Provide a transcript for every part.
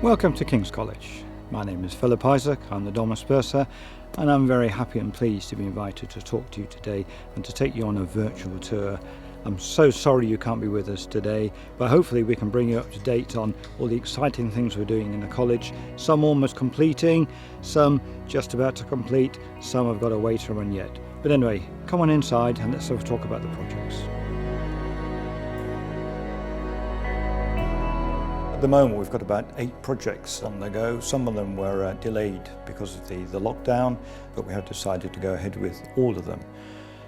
Welcome to King's College. My name is Philip Isaac, I'm the Domus Bursar, and I'm very happy and pleased to be invited to talk to you today and to take you on a virtual tour. I'm so sorry you can't be with us today, but hopefully we can bring you up to date on all the exciting things we're doing in the college, some almost completing, some just about to complete, some have got a way to run yet. But anyway, come on inside and let's have a talk about the projects. At the moment we've got about 8 projects on the go. Some of them were delayed because of the lockdown, but we have decided to go ahead with all of them.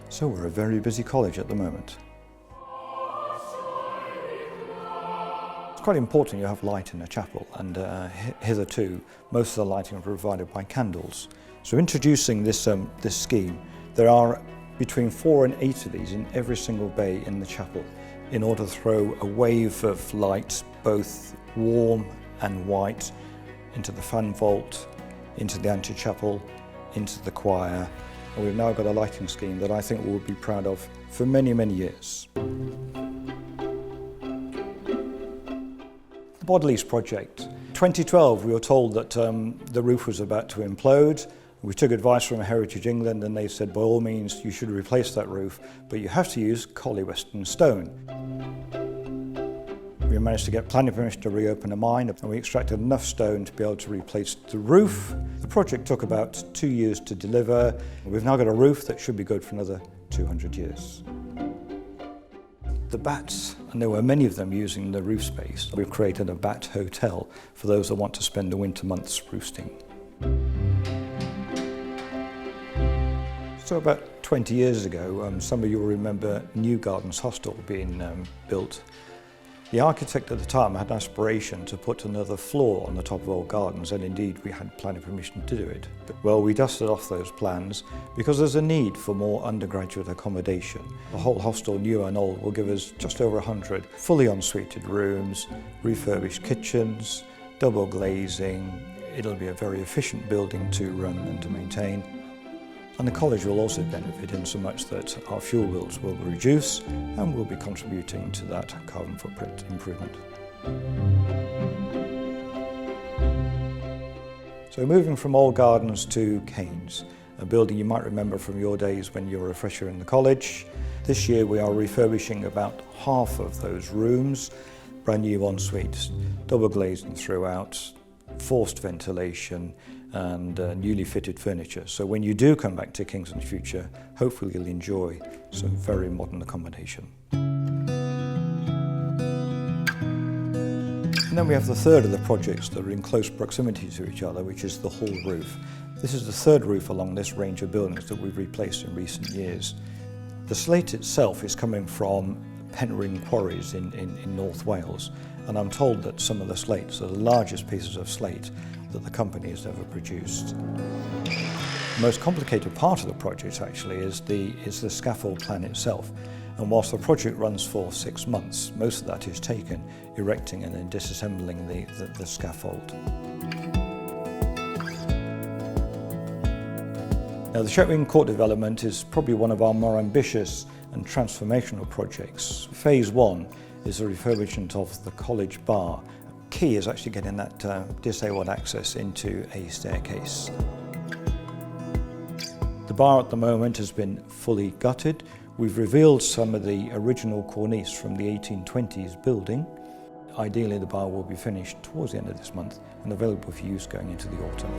So we're a very busy college at the moment. It's quite important you have light in a chapel, and hitherto most of the lighting is provided by candles. So introducing this scheme, there are between 4 and 8 of these in every single bay in the chapel, in order to throw a wave of light, both warm and white, into the fan vault, into the antechapel, into the choir. And we've now got a lighting scheme that I think we'll be proud of for many, many years. The Bodley's project. 2012 we were told that the roof was about to implode. We took advice from Heritage England and they said by all means you should replace that roof, but you have to use Collie Western stone. We managed to get planning permission to reopen a mine, and we extracted enough stone to be able to replace the roof. The project took about 2 years to deliver. We've now got a roof that should be good for another 200 years. The bats, and there were many of them using the roof space. We've created a bat hotel for those that want to spend the winter months roosting. So about 20 years ago, some of you will remember New Gardens Hostel being built. The architect at the time had an aspiration to put another floor on the top of Old Gardens, and indeed we had planning permission to do it. But, well, we dusted off those plans because there's a need for more undergraduate accommodation. The whole hostel, new and old, will give us just over 100 fully ensuited rooms, refurbished kitchens, double glazing. It'll be a very efficient building to run and to maintain. And the college will also benefit in so much that our fuel bills will reduce and we'll be contributing to that carbon footprint improvement. So moving from Old Gardens to Keynes, a building you might remember from your days when you were a fresher in the college. This year we are refurbishing about half of those rooms, brand new en-suites, double glazing throughout, forced ventilation and newly fitted furniture. So when you do come back to King's in the future, hopefully you'll enjoy some very modern accommodation. And then we have the third of the projects that are in close proximity to each other, which is the hall roof. This is the third roof along this range of buildings that we've replaced in recent years. The slate itself is coming from Penryn quarries in North Wales, and I'm told that some of the slates are the largest pieces of slate that the company has ever produced. The most complicated part of the project actually is the scaffold plan itself, and whilst the project runs for 6 months, most of that is taken erecting and then disassembling the scaffold. Now, the Chetwynd Court development is probably one of our more ambitious and transformational projects. Phase 1 is the refurbishment of the college bar. Key is actually getting that disabled access into a staircase. The bar at the moment has been fully gutted. We've revealed some of the original cornice from the 1820s building. Ideally the bar will be finished towards the end of this month and available for use going into the autumn.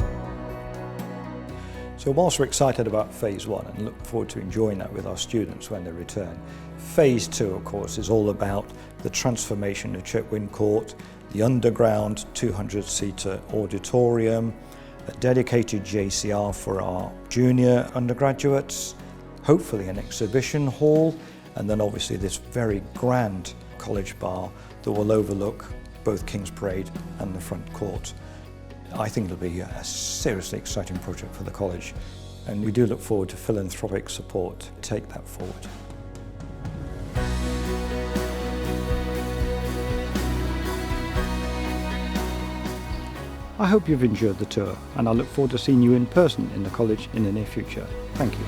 So whilst we're excited about Phase 1 and look forward to enjoying that with our students when they return, Phase 2 of course is all about the transformation of Chetwynd Court, the underground 200-seater auditorium, a dedicated JCR for our junior undergraduates, hopefully an exhibition hall, and then obviously this very grand college bar that will overlook both King's Parade and the front court. I think it'll be a seriously exciting project for the college, and we do look forward to philanthropic support to take that forward. I hope you've enjoyed the tour, and I look forward to seeing you in person in the college in the near future. Thank you.